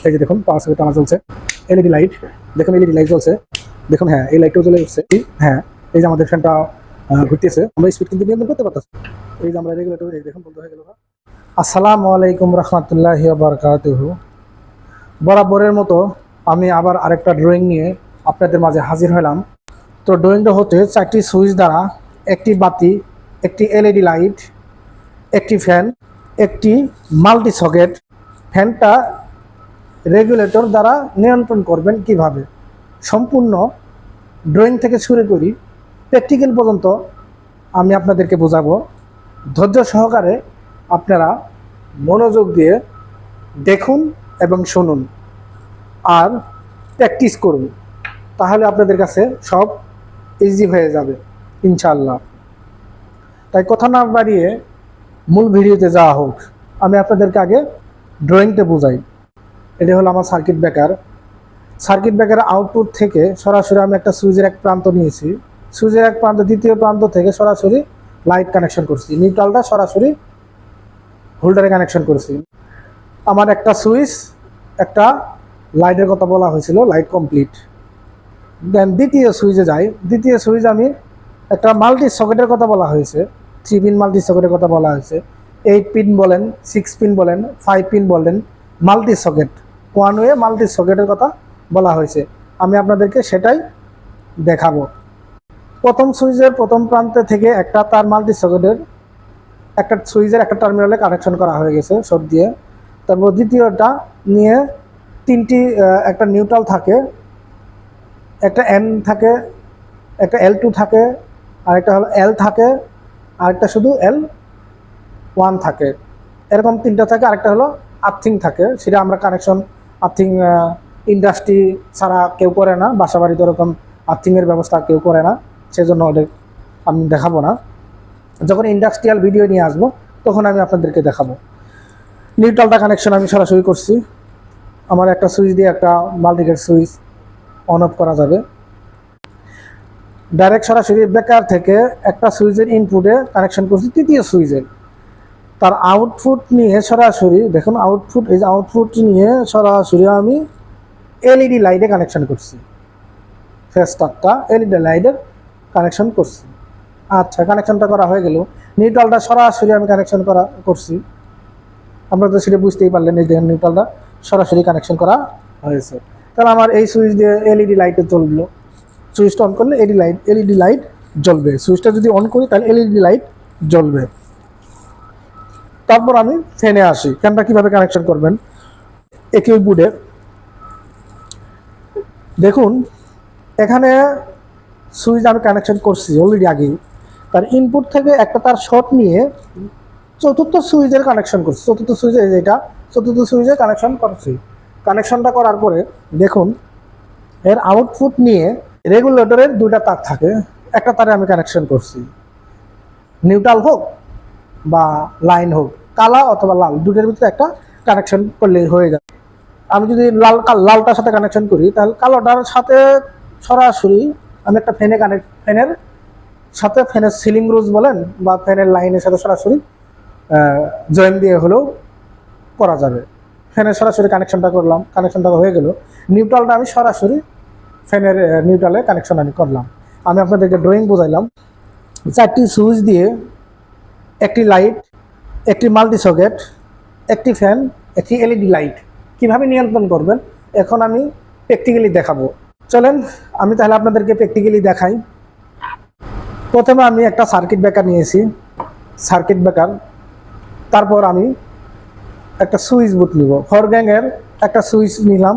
এই যে দেখুন পাওয়ার সকেট টানা চলছে, এলইডি লাইট দেখুন, এলইডি লাইট জ্বলছে দেখুন, হ্যাঁ এই লাইটটাও জ্বলে উঠছে, হ্যাঁ এই যে আমাদের ফ্যানটা ঘুরতেছে, আমরা স্পিড কিন্তু নিয়ন্ত্রণ করতে পারতেছি। এই যে আমরা রেগুলেটর এই দেখুন বন্ধ হয়ে গেল। আসসালামু আলাইকুম রহমতুল্লাহি ওয়া বারাকাতুহু। বরাবরের মতো আমি আবার আরেকটা ড্রয়িং নিয়ে আপনাদের মাঝে হাজির হলাম। তো ড্রয়িংটা হচ্ছে 4টি সুইচ দ্বারা একটি বাতি, একটি এলইডি লাইট, একটি ফ্যান, একটি মাল্টি সকেট। ফ্যানটা রেগুলেটর দ্বারা নিয়ন্ত্রণ করবেন কিভাবে, সম্পূর্ণ ড্রয়িং থেকে শুরু করি প্র্যাকটিক্যাল পর্যন্ত আমি আপনাদেরকে বোঝাবো। ধৈর্য সহকারে আপনারা মনোযোগ দিয়ে দেখুন এবং শুনুন আর প্র্যাকটিস করুন, তাহলে আপনাদের কাছে সব ইজি হয়ে যাবে ইনশাআল্লাহ। তাই কথা না বাড়িয়ে মূল ভিডিওতে যাওয়া হোক। আমি আপনাদেরকে আগে ড্রয়িংটা বোঝাই। এটা হলো আমার সার্কিট ব্রেকার। সার্কিট ব্রেকারের আউটপুট থেকে সরাসরি আমি একটা সুইচের এক প্রান্ত নিয়েছি, সুইচের এক প্রান্ত দ্বিতীয় প্রান্ত থেকে সরাসরি লাইট কানেকশন করছি, নিউট্রালটা সরাসরি হোল্ডারে কানেকশন করছি। আমার একটা সুইচ, একটা লাইটের কথা বলা হয়েছিল, লাইট কমপ্লিট। দেন দ্বিতীয় সুইচে যাই। দ্বিতীয় সুইচ আমি একটা মাল্টি সকেটের কথা বলা হয়েছে, 3 পিন মাল্টি সকেটের কথা বলা হয়েছে। 8 পিন বলেন, 6 পিন বলেন, 5 পিন বলেন, multi socket, one way multi সকেটের কথা বলা হয়েছে। আমি আপনাদেরকে সেটাই দেখাবো। প্রথম সুইচের প্রথম প্রান্তে থেকে একটা তার মাল্টি সকেটের একটা সুইচের একটা টার্মিনালে কানেকশন করা হয়ে গেছে শর্ট দিয়ে। তারপর দ্বিতীয়টা নিয়ে তিনটি, একটা নিউট্রাল থাকে, একটা এন থাকে, একটা L2 থাকে, আরেকটা হলো L থাকে, আরেকটা শুধু L1 থাকে, এরকম তিনটা থাকে। আরেকটা হলো আর্থিং থাকে, সেটা আমরা কানেকশন আর্থিং ইন্ডাস্ট্রি ছাড়া কেউ করে না, বাসা বাড়িতে ওরকম আর্থিংয়ের ব্যবস্থা কেউ করে না, সেজন্য ওদের আমি দেখাবো না। যখন ইন্ডাস্ট্রিয়াল ভিডিও নিয়ে আসবো তখন আমি আপনাদেরকে দেখাবো। নিউট্রালটা কানেকশন আমি সরাসরি করছি। আমার একটা সুইচ দিয়ে একটা মাল্টিগেট সুইচ অন অফ করা যাবে। ডাইরেক্ট সরাসরি ব্রেকার থেকে একটা সুইচের ইনপুটে কানেকশন করছি তৃতীয় সুইচের, তার আউটপুট নিয়ে সরাসরি দেখুন, আউটপুট, এই যে আউটপুট নিয়ে সরাসরি আমি এলইডি লাইটে কানেকশন করছি, ফেস তারটা এলইডি লাইটের কানেকশন করছি। আচ্ছা, কানেকশনটা করা হয়ে গেল। নিউট্রালটা সরাসরি আমি কানেকশন করছি, আপনারা তো সেটা বুঝতেই পারলেন। এই দেখেন নিউট্রালটা সরাসরি কানেকশন করা হয়েছে। তাহলে আমার এই সুইচ দিয়ে এলইডি লাইটে জ্বললো, সুইচটা অন করলে এলইডি লাইট জ্বলবে। সুইচটা যদি অন করি তাহলে এলইডি লাইট জ্বলবে। তারপর আমি ফ্যানে আসি। ফ্যানটা কীভাবে কানেকশন করবেন, একই বোর্ডে দেখুন, এখানে সুইচ আমি কানেকশন করছি অলরেডি আগেই। তার ইনপুট থেকে একটা তার শর্ট নিয়ে চতুর্থ সুইচের কানেকশন করছি। চতুর্থ সুইচে যেটা, চতুর্থ সুইচে কানেকশন করছি। কানেকশনটা করার পরে দেখুন, এর আউটপুট নিয়ে রেগুলেটরের দুইটা তার থাকে, একটা তারে আমি কানেকশন করছি। নিউট্রাল হোক বা লাইন হোক, কালা অথবা লাল, দুটোর ভিতরে একটা কানেকশন করলেই হয়ে যাবে। আমি যদি লালটার সাথে কানেকশন করি তাহলে কালোটার সাথে সরাসরি আমি একটা ফ্যানের সাথে ফ্যানের সিলিং রোজ বলেন বা ফ্যানের লাইনের সাথে সরাসরি জয়েন দিয়ে হলেও করা যাবে। ফ্যানের সরাসরি কানেকশনটা করলাম, কানেকশনটা হয়ে গেল। নিউট্রালটা আমি সরাসরি ফ্যানের নিউট্রালে কানেকশন আমি করলাম। আমি আপনাদেরকে ড্রয়িং বোঝাইলাম। 4টি সুইচ দিয়ে একটি লাইট, একটি মাল্টি সকেট, একটি ফ্যান, একটি এলইডি লাইট কীভাবে নিয়ন্ত্রণ করবেন এখন আমি প্র্যাকটিক্যালি দেখাবো। চলেন আমি তাহলে আপনাদেরকে প্র্যাকটিক্যালি দেখাই। প্রথমে আমি একটা সার্কিট ব্রেকার নিয়েছি, সার্কিট ব্রেকার। তারপর আমি একটা সুইচ বুট নিব, 4 গ্যাংয়ের একটা সুইচ নিলাম।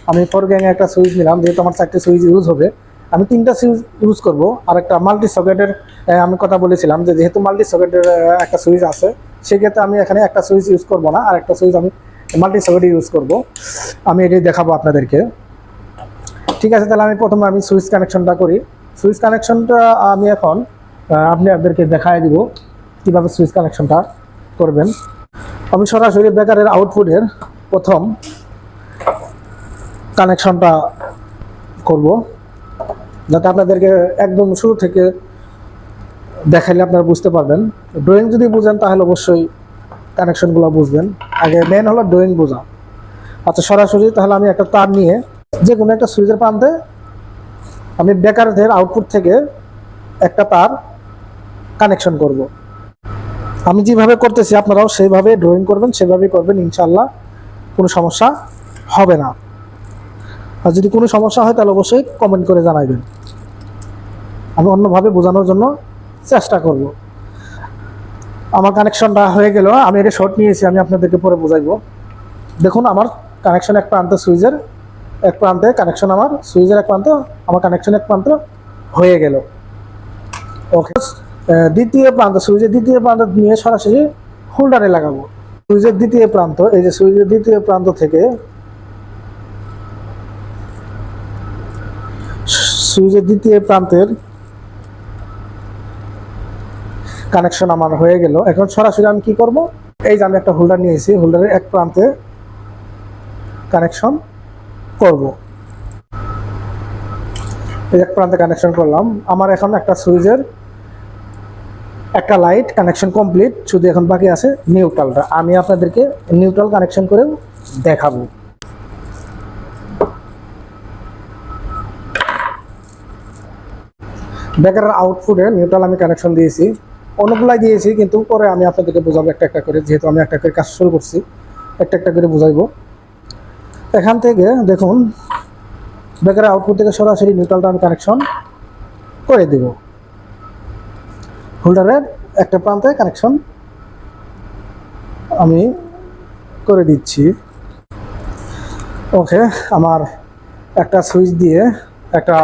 আমি 4 গ্যাংয়ের একটা সুইচ নিলাম, যেহেতু আমার 4টি সুইচ ইউজ হবে, আমি 3টা সুইচ ইউজ করব। আর একটা মাল্টি সকেটের আমি কথা বলেছিলাম যে যেহেতু মাল্টি সকেটের একটা সুইচ আছে, সেক্ষেত্রে আমি এখানে একটা সুইচ ইউজ করব না, আর একটা সুইচ আমি মাল্টি সকেটে ইউজ করব। আমি এটাই দেখাবো আপনাদেরকে। ঠিক আছে, তাহলে আমি প্রথমে সুইচ কানেকশনটা করি। সুইচ কানেকশনটা আমি এখন আপনাদেরকে দেখায় দিব কীভাবে সুইচ কানেকশনটা করবেন। আমি সরাসরি ব্রেকারের আউটপুটের প্রথম কানেকশনটা করব, যাতে আপনাদেরকে একদম শুরু থেকে দেখাইলে আপনারা বুঝতে পারবেন। ড্রয়িং যদি বুঝেন তাহলে অবশ্যই কানেকশনগুলো বুঝবেন। আগে মেন হলো ড্রয়িং বোঝা। আচ্ছা সরাসরি তাহলে আমি একটা তার নিয়ে যে কোনো একটা সুইচের প্রান্তে আমি ব্রেকারের আউটপুট থেকে একটা তার কানেকশন করব। আমি যেভাবে করতেছি আপনারাও সেইভাবে ড্রয়িং করবেন, সেভাবেই করবেন, ইনশাল্লাহ কোনো সমস্যা হবে না। আর যদি কোনো সমস্যা হয় তাহলে অবশ্যই কমেন্ট করে জানাবেন, আমি অন্যভাবে বোঝানোর জন্য চেষ্টা করব। আমার কানেকশনটা হয়ে গেল, আমি এটা শর্ট নিয়েছি, আমি আপনাদেরকে পরে বোঝাইব। দেখুন আমার কানেকশন এক প্রান্তে, সুইচের এক প্রান্তে কানেকশন, আমার সুইচের এক প্রান্ত, আমার কানেকশন এক প্রান্ত হয়ে গেল। ওকে, দ্বিতীয় প্রান্ত, সুইচের দ্বিতীয় প্রান্ত নিয়ে সরাসরি হোল্ডারে লাগাবো। সুইচের দ্বিতীয় প্রান্ত, এই যে সুইচের দ্বিতীয় প্রান্ত থেকে সুইচের দ্বিতীয় প্রান্তের কানেকশন আমার হয়ে গেল। এখন সরাসরি আমি কি করব, এই যে আমি একটা হোল্ডার নিয়েছি, হোল্ডারের এক প্রান্তে কানেকশন করব। এই এক প্রান্তে কানেকশন করলাম। আমার এখন একটা সুইচের একটা লাইট কানেকশন কমপ্লিট, শুধু এখন বাকি আছে নিউট্রালটা। আমি আপনাদেরকে নিউট্রাল কানেকশন করেও দেখাবো। ব্রেকারের আউটপুটে নিউট্রাল আমি কানেকশন দিয়েছি, অনেকগুলাই দিয়েছি, কিন্তু পরে আমি আপনাদেরকে বোঝাবো একটা একটা করে, যেহেতু আমি একটা করে কাজ শুরু করছি, একটা একটা করে বোঝাইবো। এখান থেকে দেখুন ব্রেকারের আউটপুট থেকে সরাসরি নিউট্রালটা আমি কানেকশন করে দেব। হোল্ডারের একটা প্রান্তে কানেকশন আমি করে দিচ্ছি। ওকে, আমার একটা সুইচ দিয়ে একটা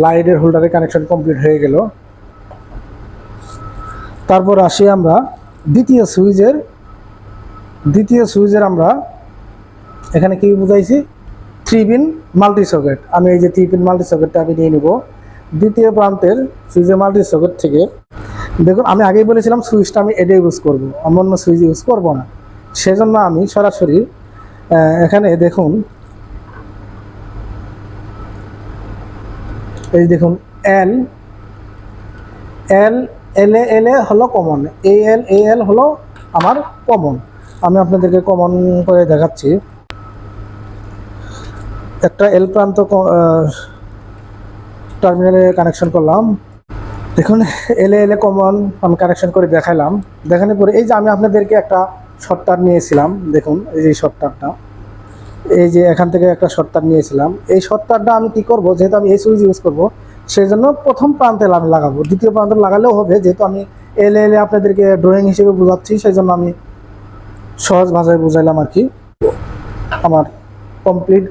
লাইটের হোল্ডারে কানেকশন কমপ্লিট হয়ে গেল। তারপর আসি আমরা দ্বিতীয় সুইচের আমরা এখানে কি বুঝাইছি, 3 পিন মাল্টি সকেট। আমি এই যে 3 পিন মাল্টি সকেটটা আমি নিয়ে নিব দ্বিতীয় প্রান্তের সুইচের মাল্টি সকেট থেকে। দেখুন আমি আগেই বলেছিলাম সুইচটা আমি এটা ইউজ করব, আমি অন্য সুইচ ইউজ করব না। সেজন্য আমি সরাসরি এখানে দেখুন, এই দেখুন এল এল হলো কমন, এল হলো আমার কমন। আমি আপনাদেরকে কমন করে দেখাচ্ছি। একটা এল প্রান্ত টার্মিনালে কানেকশন করলাম। দেখুন এল কমন আমি কানেকশন করে দেখালাম। দেখানোর পরে এই যে আমি আপনাদেরকে একটা শর্ট তার নিয়েছিলাম, দেখুন এই যে শর্ট তারটা, এই যে এখান থেকে একটা শর্ট তার নিয়েছিলাম। এই শর্ট তারটা আমি কি করব, যেহেতু আমি এই সুইচ ইউজ করব, সেই জন্য প্রথম প্রান্তে আমি লাগাবো, দ্বিতীয় প্রান্তে লাগালেও হবে। যেহেতু আমি এল আপনাদেরকে ড্রয়িং হিসেবে বোঝাচ্ছি, সেই জন্য আমি সহজ ভাষায় বুঝাইলাম আর কি। আমার কমপ্লিট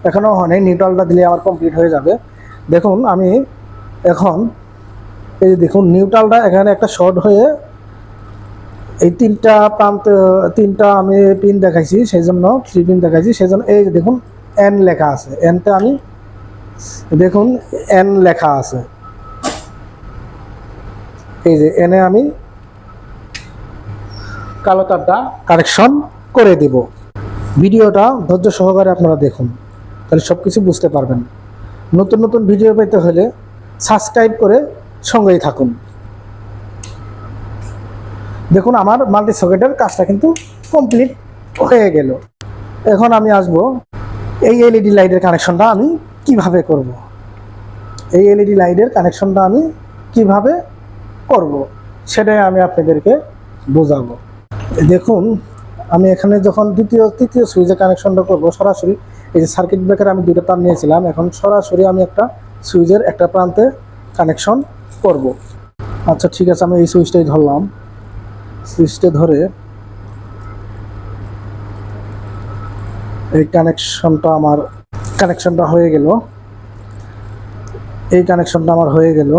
এখনও হয় নাই, নিউট্রালটা দিলে আমার কমপ্লিট হয়ে যাবে। দেখুন আমি এখন এই যে দেখুন নিউট্রালটা এখানে একটা শর্ট হয়ে এই তিনটা আমি পিন দেখাইছি, সেই জন্য 3 পিন দেখাইছি, সেই জন্য এই যে দেখুন এন লেখা আছে, এনটা আমি দেখুন এন লেখা আছে, এই যে এনে আমি কালো তারটা কানেকশন করে দেব। ভিডিওটা ধৈর্য সহকারে আপনারা দেখুন, তাহলে সব কিছু বুঝতে পারবেন। নতুন নতুন ভিডিও পেতে হলে সাবস্ক্রাইব করে সঙ্গেই থাকুন। দেখুন আমার মাল্টি সকেটের কাজটা কিন্তু কমপ্লিট হয়ে গেল। এখন আমি আসব এই এলইডি লাইটের কানেকশনটা আমি কিভাবে করব। এই এলইডি লাইটের কানেকশনটা আমি কিভাবে করব সেটাই আমি আপনাদেরকে বোঝাবো। দেখুন আমি এখানে যখন তৃতীয় সুইচে কানেকশনটা করব, সরাসরি এই যে সার্কিট ব্রেকারে আমি 2টা তার নিয়েছিলাম, এখন সরাসরি আমি একটা সুইচের একটা প্রান্তে কানেকশন করব। আচ্ছা ঠিক আছে, আমি এই সুইচটাই ধরলাম। সুইচটা ধরে এই কানেকশনটা হয়ে গেল। এই কানেকশনটা আমার হয়ে গেল,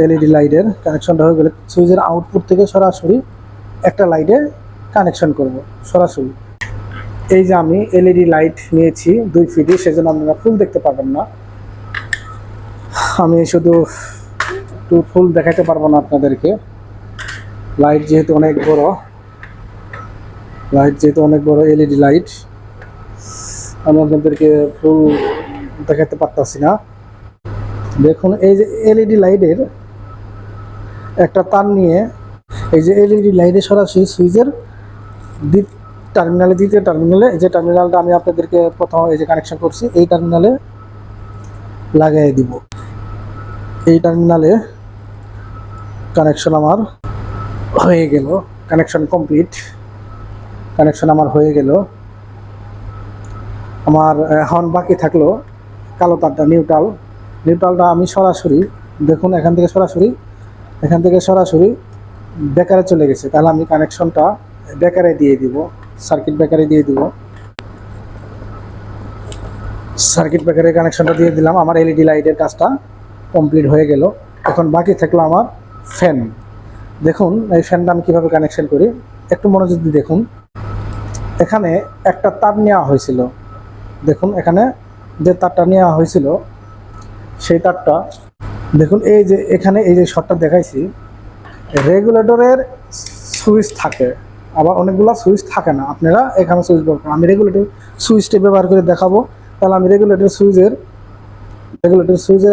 এলইডি লাইটের কানেকশনটা হয়ে গেল। সুইচের আউটপুট থেকে সরাসরি একটা লাইটে কানেকশন করব সরাসরি। এই যে আমি এলইডি লাইট নিয়েছি 2 ফিট, সেজন্য আপনারা ফুল দেখতে পারবেন না, আমি শুধু ফুল দেখাতে পারবো না আপনাদেরকে। লাইট যেহেতু অনেক বড় এলইডি লাইট, আমি আপনাদেরকে ফুল দেখাতে পারতাছি না। দেখুন এই যে এলইডি লাইটের একটা তার নিয়ে, এই যে এলইডি লাইটে সরাসরি সুইচের টার্মিনালে, দ্বিতীয় টার্মিনালে, এই যে টার্মিনালটা আমি আপনাদেরকে প্রথম এই যে কানেকশন করছি, এই টার্মিনালে লাগাই দিব। এই টার্মিনালে কানেকশন আমার হয়ে গেল, কানেকশন কমপ্লিট, কানেকশন আমার হয়ে গেল। আমার এখন বাকি থাকলো কালো তারটা, নিউট্রালটা আমি সরাসরি দেখুন এখান থেকে সরাসরি বেকারে চলে গেছে। তাহলে আমি কানেকশনটা বেকারে দিয়ে দিব, সার্কিট বেকারে দিয়ে দিব। সার্কিট ব্রেকারের কানেকশনটা দিয়ে দিলাম। আমার এলইডি লাইটের কাজটা কমপ্লিট হয়ে গেল। এখন বাকি থাকলো আমার ফ্যান। দেখুন এই ফ্যানটা আমি কীভাবে কানেকশন করি, একটু মনোযোগ দিয়ে দেখুন। এখানে একটা তার নেওয়া হয়েছিল, দেখুন এখানে যে তারটা নেওয়া হয়েছিল সেই তারটা দেখুন, এই যে এখানে এই যে শর্টটা দেখাইছি, রেগুলেটরের সুইচ থাকে, আবার অনেকগুলো সুইচ থাকে না। আপনারা এখানে সুইচ ব্যবহার করেন, আমি রেগুলেটর সুইচটা ব্যবহার করে দেখাবো। তাহলে আমি রেগুলেটর সুইচের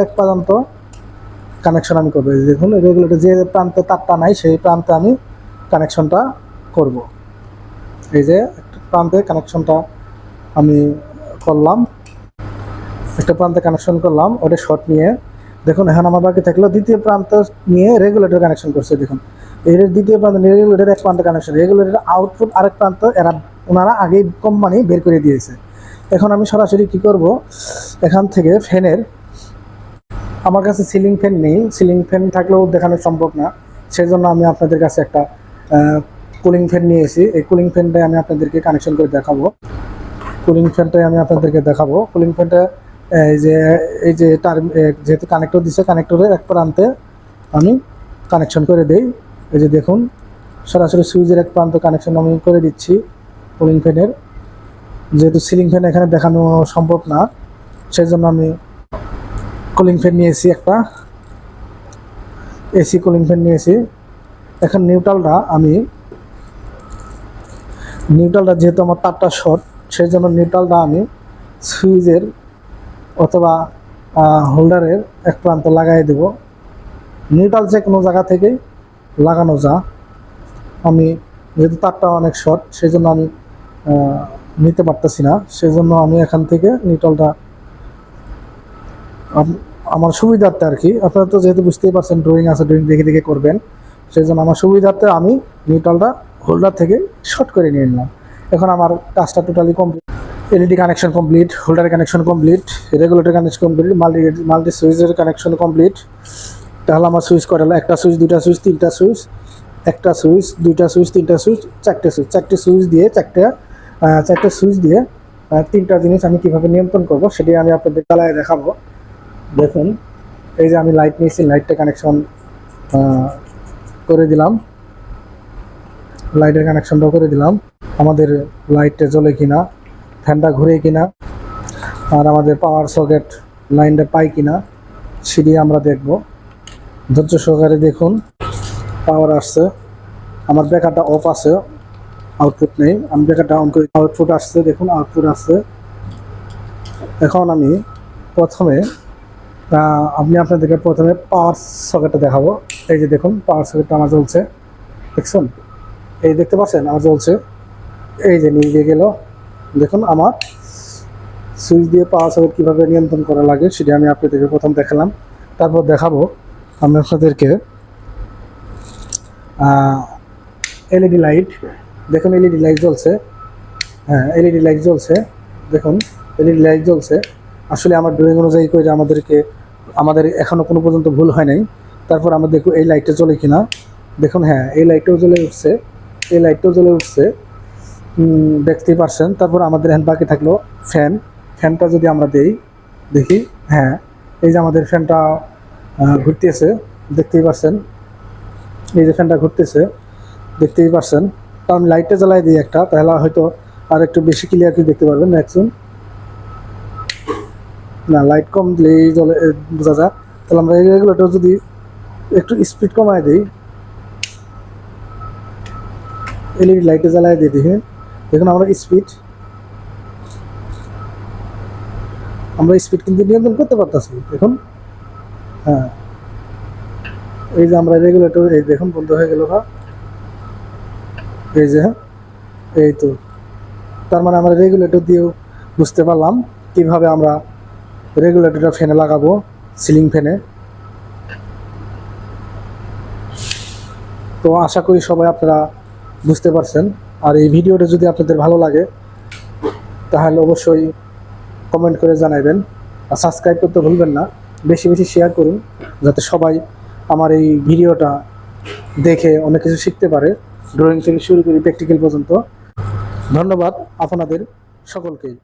এক পর্যন্ত কানেকশন আমি করবো। দেখুন রেগুলেটর যে প্রান্তে তারটা নাই সেই প্রান্তে আমি কানেকশনটা করব। এই যে একটা প্রান্তে কানেকশনটা আমি করলাম, একটা প্রান্তে কানেকশন করলাম, ওটা শর্ট নিয়ে। দেখুন এখন আমার বাকি থাকলো দ্বিতীয় প্রান্ত নিয়ে রেগুলেটর কানেকশন করছে। দেখুন এর দ্বিতীয় প্রান্ত নিয়ে রেগুলেটর এক প্রান্তে কানেকশন, রেগুলেটর আউটপুট আরেক প্রান্ত ওনারা আগেই কোম্পানি বের করে দিয়েছে। এখন আমি সরাসরি কি করব, এখান থেকে ফ্যানের, আমার কাছে সিলিং ফ্যান নেই, সিলিং ফ্যান থাকলেও দেখানো সম্ভব না, সেই জন্য আমি আপনাদের কাছে একটা কুলিং ফ্যান নিয়েছি। এই কুলিং ফ্যানটাই আমি আপনাদেরকে কানেকশন করে দেখাবো। কুলিং ফ্যানটাই আমি আপনাদেরকে দেখাবো। কুলিং ফ্যানটা এই যে তার যেহেতু কানেক্টর দিচ্ছে, কানেক্টরের এক প্রান্তে আমি কানেকশন করে দেই। এই যে দেখুন সরাসরি সুইচের এক প্রান্ত কানেকশন আমি করে দিচ্ছি কুলিং ফ্যানের। যেহেতু সিলিং ফ্যান এখানে দেখানো সম্ভব না, সেই জন্য আমি কুলিং ফ্যান নিয়েছি, একটা এসি কুলিং ফ্যান নিয়েছি। এখন নিউট্রালটা যেহেতু আমার তারটা শর্ট, সেই জন্য নিউট্রালটা আমি সুইচের অথবা হোল্ডারের এক প্রান্ত লাগাই দেব। নিউট্রাল যে কোনো জায়গা থেকেই লাগানো যা, আমি যেহেতু তারটা অনেক শর্ট সেই জন্য আমি নিতে পারতেছি না, সেই জন্য আমি এখান থেকে নিউট্রালটা আমার সুবিধার্থে আর কি, আপনারা তো যেহেতু বুঝতেই পারছেন ড্রয়িং আছে, ড্রয়িং দেখে দেখে করবেন, সেই জন্য আমার সুবিধার্থে আমি নিউট্রালটা হোল্ডার থেকে শর্ট করে নিয়ে নিলাম। এখন আমার কাজটা totally complete, LED connection complete, holder connection complete, regulator connection complete, multi সুইচের কানেকশন কমপ্লিট। তাহলে আমার সুইচ করা হলো একটা সুইচ, দুইটা সুইচ, তিনটা সুইচ, একটা সুইচ, দুইটা সুইচ, তিনটা সুইচ, চারটে সুইচ দিয়ে চারটে সুইচ দিয়ে তিনটা জিনিস আমি কীভাবে নিয়ন্ত্রণ করব সেটাই আমি আপনাদের চালায় দেখাবো। দেখুন এই যে আমি লাইট নিয়েছি, লাইটটা কানেকশন করে দিলাম, লাইটের কানেকশনটাও করে দিলাম। আমাদের লাইটটা জ্বলে কিনা, ফ্যানটা ঘুরে কিনা, আর আমাদের পাওয়ার সকেট লাইনটা পাই কিনা সেটি আমরা দেখব। ধৈর্য সহকারে দেখুন, পাওয়ার আসছে, আমার ব্রেকারটা অফ আছে, আউটপুট নেই, আমি ব্রেকারটা অন করি, আউটপুট আসছে, দেখুন আউটপুট আসছে। এখন আমি আপনাদেরকে প্রথমে পাওয়ার সকেটটা দেখাবো। এই যে দেখুন পাওয়ার সকেটটা আমার জ্বলছে, দেখছেন, এই দেখতে পাচ্ছেন আমার জ্বলছে, এই যে নিয়ে গেল। দেখুন আমার সুইচ দিয়ে পাওয়ার সকেট কীভাবে নিয়ন্ত্রণ করা লাগে সেটা আমি আপনাদেরকে প্রথম দেখালাম। তারপর দেখাবো আমি আপনাদেরকে এলইডি লাইট। দেখুন এলইডি লাইট জ্বলছে, হ্যাঁ এলইডি লাইট জ্বলছে, দেখুন এলইডি লাইট জ্বলছে। আসলে আমার ড্রয়িং অনুযায়ী করে আমাদের এখনও কোনো পর্যন্ত ভুল হয় নাই। তারপর আমরা দেখব এই লাইটটা জ্বলে কিনা। দেখুন হ্যাঁ এই লাইটটাও জ্বলে উঠছে, এই লাইটটাও জ্বলে উঠছে, দেখতেই পারছেন। তারপর আমাদের এখন বাকি থাকলো ফ্যানটা যদি আমরা দেখি, হ্যাঁ এই যে আমাদের ফ্যানটা ঘুরতেছে, দেখতেই পারছেন, এই যে ফ্যানটা ঘুরতেছে দেখতেই পারছেন। কারণ লাইটটা জ্বালাই দিই একটা, তাহলে হয়তো আর একটু বেশি ক্লিয়ার কি দেখতে পারবেন ম্যাক্সিমাম। না লাইট কম দিলেই বোঝা যায়। তাহলে আমরা রেগুলেটর যদি একটু স্পিড কমায় দিই, এলইডি লাইটে জ্বালাই দিয়ে দেখে দেখুন আমরা স্পিড কিন্তু নিয়ন্ত্রণ করতে পারতেছি। দেখুন হ্যাঁ এই যে আমরা রেগুলেটর, এই দেখুন বন্ধ হয়ে গেল, এই যে এই তো তার মানে আমরা রেগুলেটর দিয়েও বুঝতে পারলাম কীভাবে আমরা রেগুলেটরটা ফ্যানে লাগাবো, সিলিং ফ্যানে। তো আশা করি সবাই আপনারা বুঝতে পারছেন। আর এই ভিডিওটা যদি আপনাদের ভালো লাগে তাহলে অবশ্যই কমেন্ট করে জানাবেন, আর সাবস্ক্রাইব করতে ভুলবেন না। বেশি বেশি শেয়ার করুন যাতে সবাই আমার এই ভিডিওটা দেখে অনেক কিছু শিখতে পারে, ড্রয়িং থেকে শুরু করে প্র্যাকটিক্যাল পর্যন্ত। ধন্যবাদ আপনাদের সকলকেই।